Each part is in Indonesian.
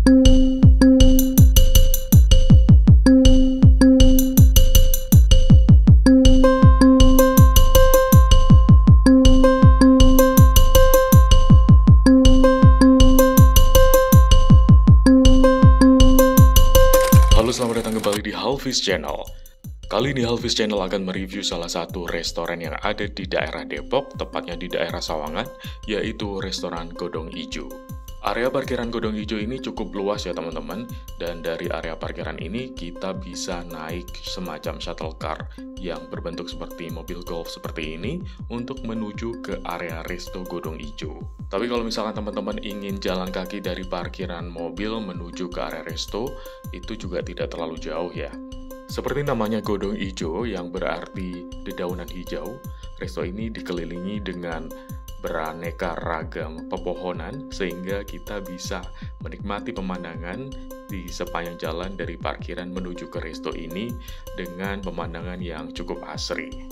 Selamat datang kembali di Halvis Channel. Kali ini Halvis Channel akan mereview salah satu restoran yang ada di daerah Depok, tepatnya di daerah Sawangan, yaitu restoran Godong Ijo. Area parkiran Godong Ijo ini cukup luas ya teman-teman, dan dari area parkiran ini kita bisa naik semacam shuttle car yang berbentuk seperti mobil golf seperti ini untuk menuju ke area Resto Godong Ijo. Tapi kalau misalkan teman-teman ingin jalan kaki dari parkiran mobil menuju ke area resto, itu juga tidak terlalu jauh ya. Seperti namanya Godong Ijo yang berarti dedaunan hijau, resto ini dikelilingi dengan beraneka ragam pepohonan sehingga kita bisa menikmati pemandangan di sepanjang jalan dari parkiran menuju ke resto ini dengan pemandangan yang cukup asri.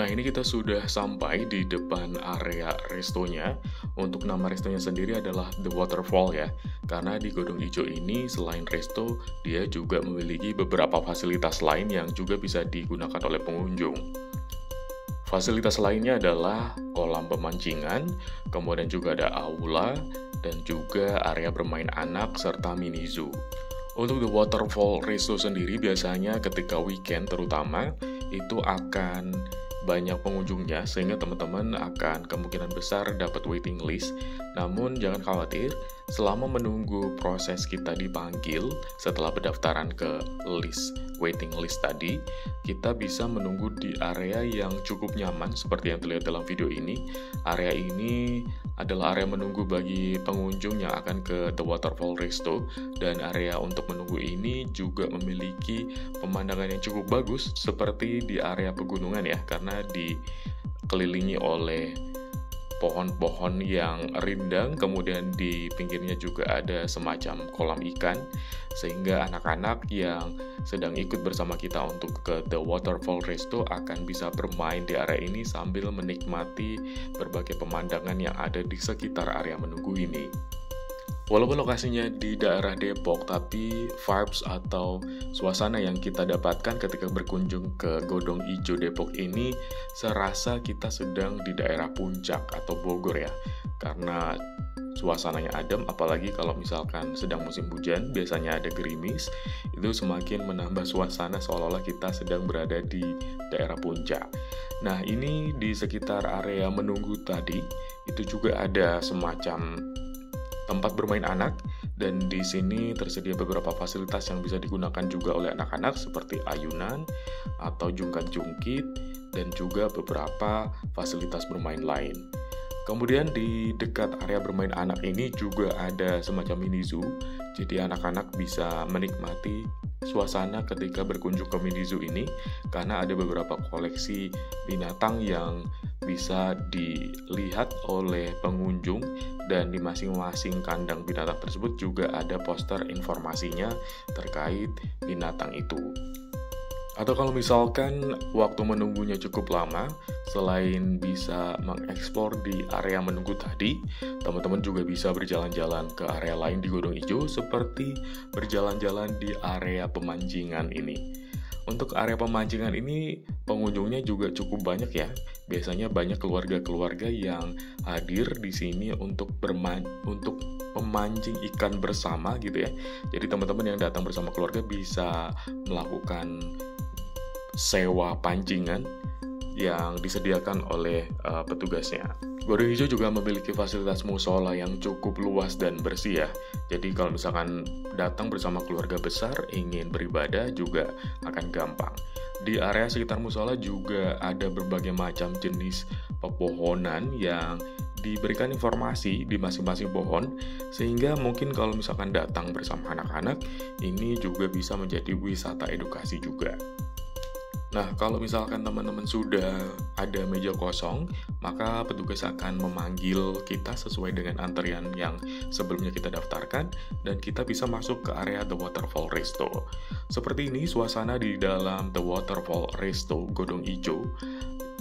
Nah, ini kita sudah sampai di depan area restonya. Untuk nama restonya sendiri adalah The Waterfall ya. Karena di Godong Ijo ini selain resto, dia juga memiliki beberapa fasilitas lain yang juga bisa digunakan oleh pengunjung. Fasilitas lainnya adalah kolam pemancingan, kemudian juga ada aula, dan juga area bermain anak serta mini zoo. Untuk The Waterfall Resto sendiri biasanya ketika weekend terutama itu akan banyak pengunjungnya sehingga teman-teman akan kemungkinan besar dapat waiting list. Namun jangan khawatir, selama menunggu proses kita dipanggil setelah pendaftaran ke waiting list tadi, kita bisa menunggu di area yang cukup nyaman seperti yang terlihat dalam video ini. Area ini adalah area menunggu bagi pengunjung yang akan ke The Waterfall Resto, dan area untuk menunggu ini juga memiliki pemandangan yang cukup bagus seperti di area pegunungan ya, karena dikelilingi oleh pohon-pohon yang rindang, kemudian di pinggirnya juga ada semacam kolam ikan, sehingga anak-anak yang sedang ikut bersama kita untuk ke The Waterfall Resto akan bisa bermain di area ini sambil menikmati berbagai pemandangan yang ada di sekitar area menunggu ini. Walaupun lokasinya di daerah Depok, tapi vibes atau suasana yang kita dapatkan ketika berkunjung ke Godong Ijo Depok ini serasa kita sedang di daerah Puncak atau Bogor ya. Karena suasananya adem, apalagi kalau misalkan sedang musim hujan, biasanya ada gerimis, itu semakin menambah suasana seolah-olah kita sedang berada di daerah Puncak. Nah, ini di sekitar area menunggu tadi, itu juga ada semacam tempat bermain anak, dan di sini tersedia beberapa fasilitas yang bisa digunakan juga oleh anak-anak seperti ayunan atau jungkat-jungkit dan juga beberapa fasilitas bermain lain. Kemudian di dekat area bermain anak ini juga ada semacam mini zoo, jadi anak-anak bisa menikmati suasana ketika berkunjung ke mini zoo ini karena ada beberapa koleksi binatang yang bisa dilihat oleh pengunjung, dan di masing-masing kandang binatang tersebut juga ada poster informasinya terkait binatang itu. Atau kalau misalkan waktu menunggunya cukup lama, selain bisa mengeksplor di area menunggu tadi, teman-teman juga bisa berjalan-jalan ke area lain di Godong Ijo seperti berjalan-jalan di area pemancingan ini. Untuk area pemancingan ini pengunjungnya juga cukup banyak ya. Biasanya banyak keluarga-keluarga yang hadir di sini untuk memancing ikan bersama gitu ya. Jadi teman-teman yang datang bersama keluarga bisa melakukan sewa pancingan yang disediakan oleh petugasnya. Godong Ijo juga memiliki fasilitas musola yang cukup luas dan bersih ya. Jadi kalau misalkan datang bersama keluarga besar ingin beribadah juga akan gampang. Di area sekitar musola juga ada berbagai macam jenis pepohonan yang diberikan informasi di masing-masing pohon, sehingga mungkin kalau misalkan datang bersama anak-anak, ini juga bisa menjadi wisata edukasi juga. Nah, kalau misalkan teman-teman sudah ada meja kosong, maka petugas akan memanggil kita sesuai dengan antrian yang sebelumnya kita daftarkan, dan kita bisa masuk ke area The Waterfall Resto. Seperti ini suasana di dalam The Waterfall Resto Godong Ijo.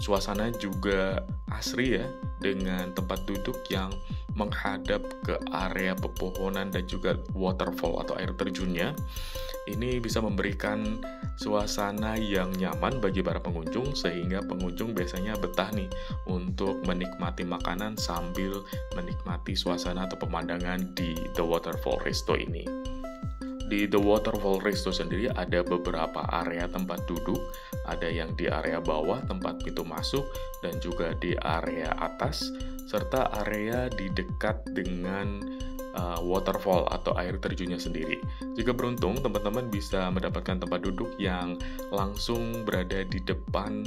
Suasana juga asri ya, dengan tempat duduk yang menghadap ke area pepohonan dan juga waterfall atau air terjunnya. Ini bisa memberikan suasana yang nyaman bagi para pengunjung, sehingga pengunjung biasanya betah nih untuk menikmati makanan sambil menikmati suasana atau pemandangan di The Waterfall Resto ini. Di The Waterfall Resto sendiri ada beberapa area tempat duduk, ada yang di area bawah tempat pintu masuk dan juga di area atas, serta area di dekat dengan waterfall atau air terjunnya sendiri. Jika beruntung, teman-teman bisa mendapatkan tempat duduk yang langsung berada di depan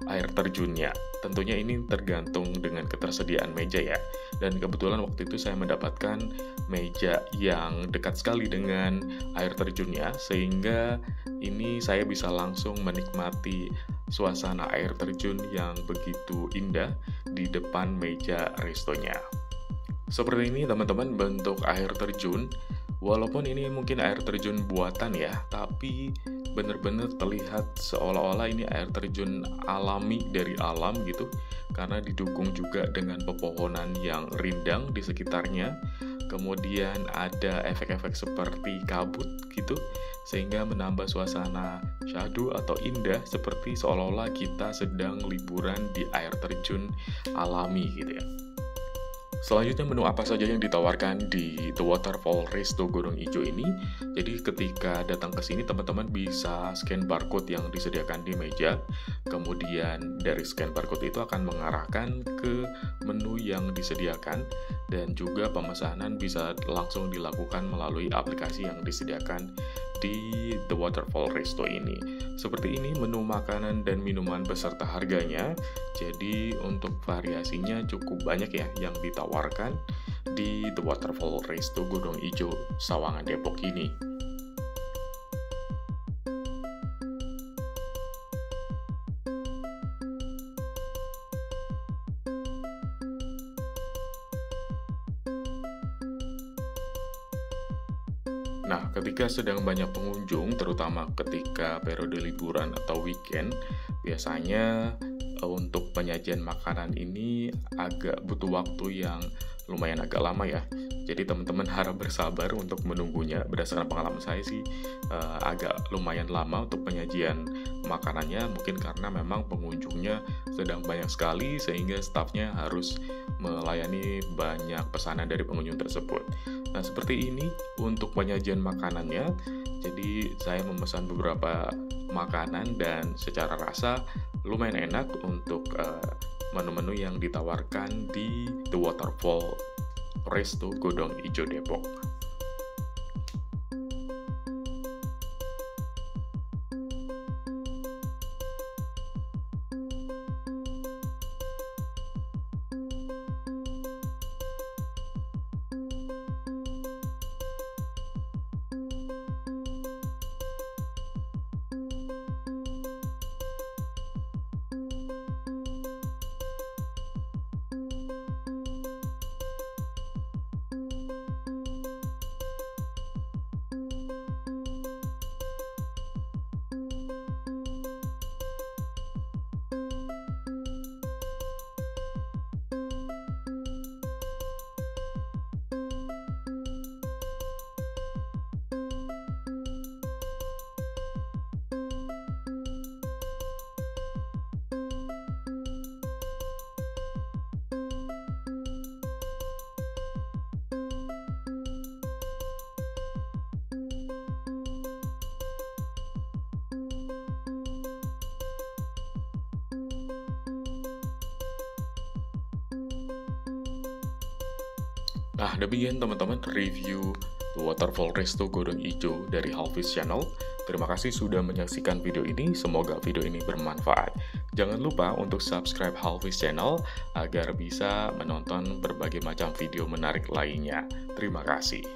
air terjunnya. Tentunya ini tergantung dengan ketersediaan meja ya. Dan kebetulan waktu itu saya mendapatkan meja yang dekat sekali dengan air terjunnya, sehingga ini saya bisa langsung menikmati suasana air terjun yang begitu indah di depan meja restonya. Seperti ini teman-teman bentuk air terjun. Walaupun ini mungkin air terjun buatan ya, tapi benar-benar terlihat seolah-olah ini air terjun alami dari alam gitu, karena didukung juga dengan pepohonan yang rindang di sekitarnya. Kemudian ada efek-efek seperti kabut gitu, sehingga menambah suasana syahdu atau indah seperti seolah-olah kita sedang liburan di air terjun alami gitu ya. Selanjutnya, menu apa saja yang ditawarkan di The Waterfall Resto Godong Ijo ini? Jadi ketika datang ke sini, teman-teman bisa scan barcode yang disediakan di meja. Kemudian dari scan barcode itu akan mengarahkan ke menu yang disediakan, dan juga pemesanan bisa langsung dilakukan melalui aplikasi yang disediakan di The Waterfall Resto ini. Seperti ini menu makanan dan minuman beserta harganya. Jadi untuk variasinya cukup banyak ya yang ditawarkan di The Waterfall Resto Godong Ijo, Sawangan, Depok ini. Nah, ketika sedang banyak pengunjung, terutama ketika periode liburan atau weekend, biasanya untuk penyajian makanan ini agak butuh waktu yang lumayan agak lama ya. Jadi teman-teman harap bersabar untuk menunggunya. Berdasarkan pengalaman saya sih agak lumayan lama untuk penyajian makanannya, mungkin karena memang pengunjungnya sedang banyak sekali sehingga stafnya harus melayani banyak pesanan dari pengunjung tersebut. Nah, seperti ini untuk penyajian makanannya. Jadi saya memesan beberapa makanan dan secara rasa lumayan enak untuk menu-menu yang ditawarkan di The Waterfall Resto Godong Ijo Depok. Nah, demikian teman-teman review The Waterfall Resto Godong Ijo dari Halfis Channel. Terima kasih sudah menyaksikan video ini, semoga video ini bermanfaat. Jangan lupa untuk subscribe Halfis Channel agar bisa menonton berbagai macam video menarik lainnya. Terima kasih.